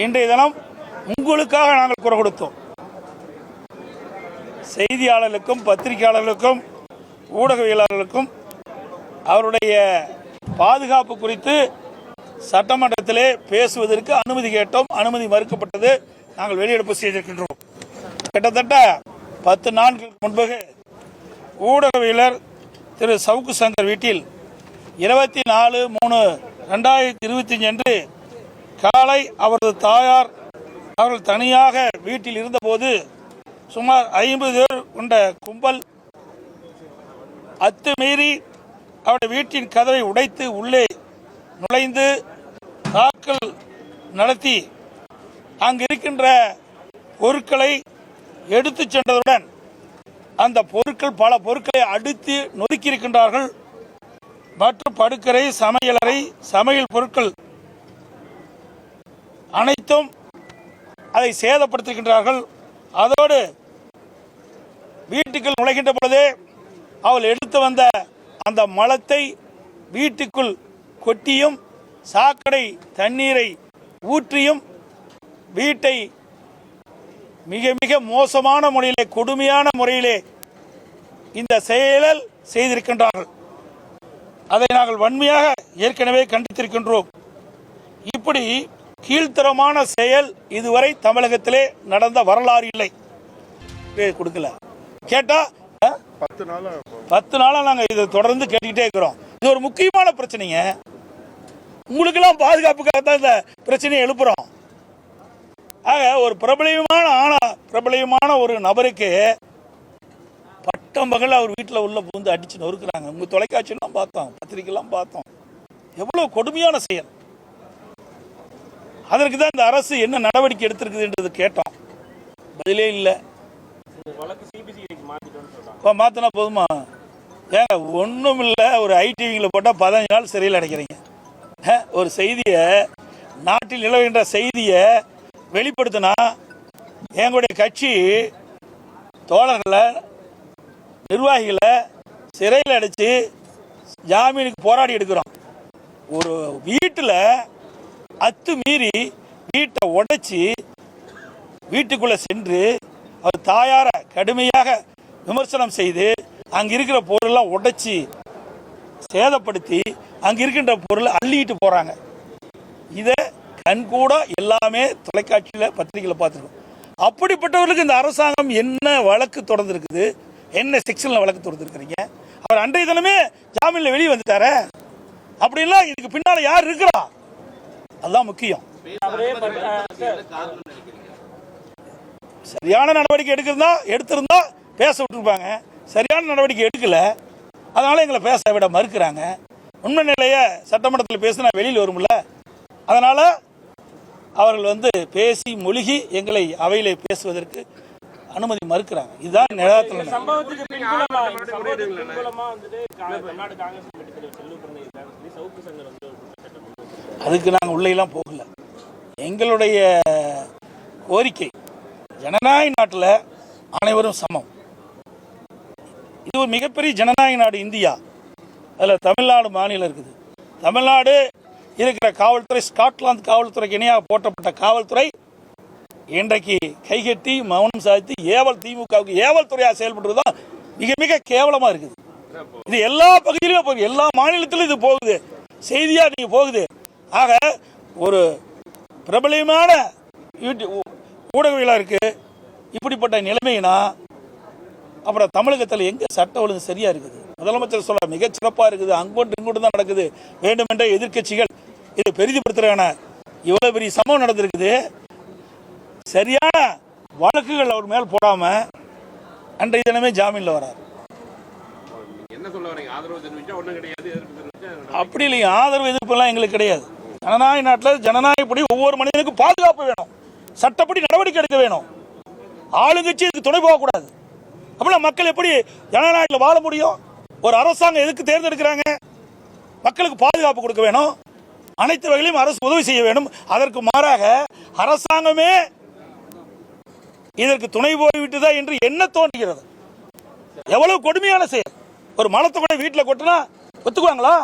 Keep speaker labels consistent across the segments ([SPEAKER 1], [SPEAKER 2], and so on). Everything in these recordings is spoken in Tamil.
[SPEAKER 1] இன்றைய தினம் உங்களுக்காக நாங்கள் குரல் கொடுத்தோம். செய்தியாளர்களுக்கும் பத்திரிகையாளர்களுக்கும் ஊடகவியலாளர்களுக்கும் அவருடைய பாதுகாப்பு குறித்து சட்டமன்றத்திலே பேசுவதற்கு அனுமதி கேட்டோம். அனுமதி மறுக்கப்பட்டது. நாங்கள் வெளியெடுப்பு செய்திருக்கின்றோம். கிட்டத்தட்ட 10 நாட்களுக்கு முன்பு ஊடகவியலர் திரு சவுக்கு சங்கர் வீட்டில் 24/3/2025 அன்று காலை அவரது தாயார் அவர்கள் தனியாக வீட்டில் இருந்தபோது சுமார் 50 பேர் கொண்ட கும்பல் அத்துமீறி அவருடைய வீட்டின் கதவை உடைத்து உள்ளே நுழைந்து தாக்கல் நடத்தி அங்கு இருக்கின்ற பொருட்களை எடுத்துச் சென்றதுடன் அந்த பொருட்கள் பல பொருட்களை அடித்து நொறுக்கியிருக்கின்றார்கள். மற்றும் படுக்கரை, சமையலறை, சமையல் பொருட்கள் அனைத்தும் அதை சேதப்படுத்துகின்றார்கள். அதோடு வீட்டுக்குள் நுழைகின்ற பொழுதே அவள் எடுத்து வந்த அந்த மலத்தை வீட்டுக்குள் கொட்டியும் சாக்கடை தண்ணீரை ஊற்றியும் வீட்டை மிக மிக மோசமான முறையிலே, கொடுமையான முறையிலே இந்த செயல் செய்திருக்கின்றார்கள். அதை நாங்கள் வன்மையாக ஏற்கனவே கண்டித்திருக்கின்றோம். இப்படி கீழ்த்தரமான செயல் இதுவரை தமிழகத்திலே நடந்த வரலாறு இல்லை. கொடுக்கல கேட்டா 10 நாளா நாங்க இதை தொடர்ந்து கேட்டுக்கிட்டே இருக்கிறோம். இது ஒரு முக்கியமான பிரச்சனைங்க. உங்களுக்கெல்லாம் பாதுகாப்புக்காக தான் இந்த பிரச்சனையை எழுப்புறோம். ஆக ஒரு பிரபலியமான ஒரு நபருக்கு பட்டம் பகல் அவர் வீட்டில் உள்ள புகுந்து அடிச்சு நொறுக்குறாங்க. உங்க தொலைக்காட்சியெல்லாம் பார்த்தோம், பத்திரிகைலாம் பார்த்தோம். எவ்வளவு கொடுமையான செயல். அதற்கு தான் இந்த அரசு என்ன நடவடிக்கை எடுத்திருக்குதுன்றது கேட்டோம். பதிலே இல்லை. மாத்தினா போதுமா? ஏங்க ஒன்றும் இல்லை. ஒரு ஐடிவியில் போட்டால் 15 நாள் சிறையில் அடைக்கிறீங்க. ஒரு செய்தியை, நாட்டில் நிலவுகின்ற செய்தியை வெளிப்படுத்தினா எங்களுடைய கட்சி தோழர்களை, நிர்வாகிகளை சிறையில் அடைச்சு ஜாமீனுக்கு போராடி எடுக்கிறோம். ஒரு வீட்டில் அத்துமீறி வீட்டை உடைச்சி வீட்டுக்குள்ளே சென்று அவர் தாயாரை கடுமையாக விமர்சனம் செய்து அங்கே இருக்கிற பொருளெல்லாம் உடைச்சி சேதப்படுத்தி அங்கே இருக்கின்ற பொருளை அள்ளிட்டு போகிறாங்க. இதை கண்கூட எல்லாமே தொலைக்காட்சியில், பத்திரிகையில் பார்த்துருக்கோம். அப்படிப்பட்டவர்களுக்கு இந்த அரசாங்கம் என்ன வழக்கு தொடர்ந்துருக்குது, என்ன செக்ஷனில் வழக்கு தொடர்ந்துருக்கிறீங்க? அவர் அன்றைய தினமே ஜாமீனில் வெளியே வந்துட்டார. அப்படின்லாம் இதுக்கு பின்னால் யார் இருக்கிறா? அதுதான் முக்கியம். சரியான நடவடிக்கை எடுத்திருந்தா பேச விட்டுருப்பாங்க. சரியான நடவடிக்கை எடுக்கல. அதனால எங்களை பேச விட மறுக்கிறாங்க. உண்மை நிலையை சட்டமன்றத்தில் பேசினா வெளியில் வரும்ல. அதனால அவர்கள் பேசி மொழிகி எங்களை அவையிலே பேசுவதற்கு அனுமதி மறுக்கிறாங்க. இதுதான் நிலத்தில். அதுக்கு நாங்கள் உள்ளேலாம் போகல. எங்களுடைய கோரிக்கை, ஜனநாயக நாட்டில் அனைவரும் சமம். இது ஒரு மிகப்பெரிய ஜனநாயக நாடு இந்தியா. அதில் தமிழ்நாடு மாநிலம் இருக்குது. தமிழ்நாடு இருக்கிற காவல்துறை, ஸ்காட்லாந்து காவல்துறைக்கு இணையாக போற்றப்பட்ட காவல்துறை இன்றைக்கு கைகட்டி மௌனம் சாதித்து திமுகவுக்கு ஏவல் துறையாக செயல்படுறதுதான் மிக மிக கேவலமா இருக்குது. இது எல்லா பகுதியிலும் போகுது, எல்லா மாநிலத்திலும் இது போகுது, செய்தியா நீங்க போகுது. ஆக ஒரு பிரபலியமான ஊடகவியலாளருக்கு இப்படிப்பட்ட நிலைமைனா அப்புறம் தமிழகத்தில் எங்க சட்ட ஒழுங்கு சரியா இருக்குது? முதலமைச்சர் சொல்ல மிகச் சிறப்பா இருக்குது, அங்கோட்டு இங்கோட்டு தான் நடக்குது, வேண்டுமென்ற எதிர்கட்சிகள் இதை பெரிதுபடுத்துறாங்க. இவ்வளவு பெரிய சம்பவம் நடந்திருக்குது. சரியான வழக்குகள் அவர் மேல் போடாம அன்றைய தினமே ஜாமீன்ல வரார். அப்படி இல்லைங்க, ஆதரவு எதிர்ப்பு எல்லாம் எங்களுக்கு கிடையாது. ஜனநாயக நாட்டில் ஜனநாயகப்படி ஒவ்வொரு மனிதனுக்கும் பாதுகாப்பு வேணும், சட்டப்படி நடவடிக்கை எடுக்க வேணும். ஆளுங்கட்சி இதுக்கு துணை போகக்கூடாது. அப்படின்னா மக்கள் எப்படி ஜனநாயகத்தில் வாழ முடியும்? ஒரு அரசாங்கம் எதுக்கு தேர்ந்தெடுக்கிறாங்க? மக்களுக்கு பாதுகாப்பு கொடுக்க வேணும், அனைத்து வகையிலும் அரசு உதவி செய்ய வேண்டும். அதற்கு மாறாக அரசாங்கமே இதற்கு துணை போய்விட்டதா என்று என்ன தோன்றுகிறது? எவ்வளவு கொடுமையான செயல். ஒரு மலத்தை கூட வீட்டில் கொட்டினா ஒத்துக்குவாங்களா?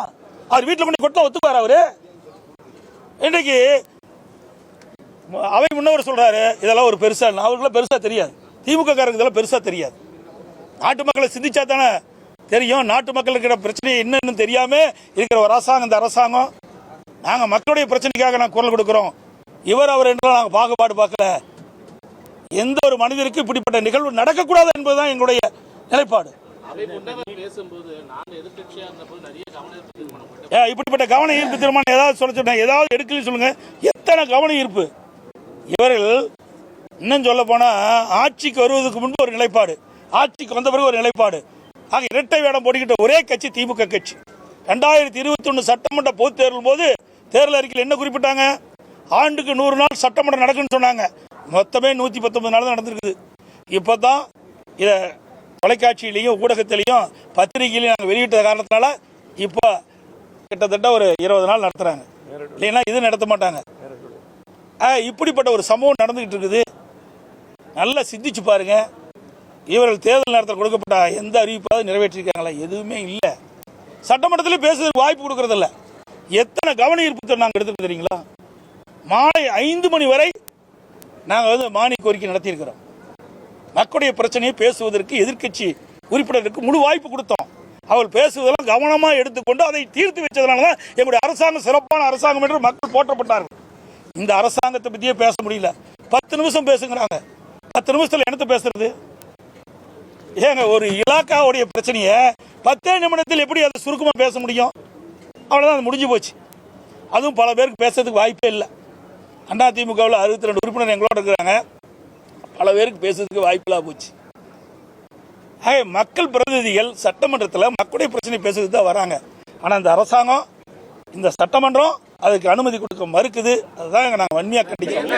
[SPEAKER 1] அவர் வீட்டில் கொண்டு கொட்டினா ஒத்துக்குவார்? அவரு இன்றைக்கு அவை முன்னவர் சொல்றாரு இதெல்லாம் ஒரு பெருசா, அவர்களுக்கு பெருசா தெரியாது, திமுக காரருக்கு இதெல்லாம் பெருசா தெரியாது. நாட்டு மக்களை சிந்திச்சா தானே தெரியும். நாட்டு மக்களுக்கு இருக்கிற பிரச்சனை என்னன்னு தெரியாம இருக்கிற ஒரு அரசாங்கம் இந்த அரசாங்கம். நாங்க மக்களுடைய பிரச்சனைக்காக நாங்கள் குரல் கொடுக்கிறோம். இவர் அவர் என்றால் நாங்கள் பாகுபாடு பார்க்கல. எந்த ஒரு மனிதருக்கு இப்படிப்பட்ட நிகழ்வு நடக்கக்கூடாது என்பதுதான் எங்களுடைய நிலைப்பாடு. இப்படிப்பட்ட கவன ஈர்ப்பு தீர்மானம் ஏதாவது சொல்ல சொன்னா ஏதாவது எடுக்கலன்னு சொல்லுங்க. எத்தனை கவன ஈர்ப்பு! இவர்கள் இன்னும் சொல்ல போனா ஆட்சிக்கு வருவதற்கு முன்பு ஒரு நிலைப்பாடு, ஆட்சிக்கு வந்த பிறகு ஒரு நிலைப்பாடு. ஆக இரட்டை வேடம் போட்டுக்கிட்ட ஒரே கட்சி திமுக கட்சி. 2021 சட்டமன்ற பொதுத் தேர்தல் போது தேர்தல் அறிக்கையில் என்ன குறிப்பிட்டாங்க? ஆண்டுக்கு 100 நாள் சட்டமன்றம் நடக்குன்னு சொன்னாங்க. மொத்தமே 119 நாள் தான் நடந்திருக்குது. இப்போதான் இதை தொலைக்காட்சியிலையும் ஊடகத்திலையும் பத்திரிகையிலையும் நாங்கள் வெளியிட்ட காரணத்தினால இப்போ கிட்டத்தட்ட ஒரு 20 நாள் நடத்துகிறாங்க. இல்லைன்னா இது நடத்த மாட்டாங்க. இப்படிப்பட்ட ஒரு சம்பவம் நடந்துகிட்டு இருக்குது. நல்லா சிந்திச்சு பாருங்க. இவர்கள் தேர்தல் நேரத்தில் கொடுக்கப்பட்ட எந்த அறிவிப்பாவது நிறைவேற்றிருக்காங்களா? எதுவுமே இல்லை. சட்டமன்றத்தில் பேசுறதுக்கு வாய்ப்பு கொடுக்கறதில்ல. எத்தனை கவன ஈர்ப்பு நாங்கள் எடுத்துட்டு தெரியுங்களா? மாலை 5 மணி வரை நாங்கள் மானிய கோரிக்கை நடத்தியிருக்கிறோம். மக்களுடைய பிரச்சனையை பேசுவதற்கு எதிர்க்கட்சி உறுப்பினருக்கு முழு வாய்ப்பு கொடுத்தோம். அவள் பேசுவதெல்லாம் கவனமாக எடுத்துக்கொண்டு அதை தீர்த்து வச்சதுனால தான் எங்களுடைய அரசாங்கம் சிறப்பான அரசாங்கம் என்று மக்கள் போற்றப்பட்டார்கள். இந்த அரசாங்கத்தை பற்றியே பேச முடியல. 10 நிமிஷம் பேசுங்கிறாங்க. 10 நிமிஷத்தில் என்னத்தை பேசுறது? ஏங்க, ஒரு இலாக்காவுடைய பிரச்சனையை 10 நிமிடத்தில் எப்படி அதை சுருக்கமாக பேச முடியும்? அவ்வளோதான், அது முடிஞ்சு போச்சு. அதுவும் பல பேருக்கு பேசுறதுக்கு வாய்ப்பே இல்லை. அதிமுகவில் 62 உறுப்பினர் எங்களோட இருக்கிறாங்க. பல பேருக்கு பேசுறதுக்கு வாய்ப்பில்லா போச்சு. மக்கள் பிரதிநிதிகள் சட்டமன்றத்தில் மக்களுடைய பிரச்சனை பேசுறதுக்கு தான் வராங்க. ஆனால் இந்த அரசாங்கம், இந்த சட்டமன்றம் அதுக்கு அனுமதி கொடுக்க மறுக்குது. அதுதான் நாங்கள் வன்மையாக கண்டிக்கிறோம்.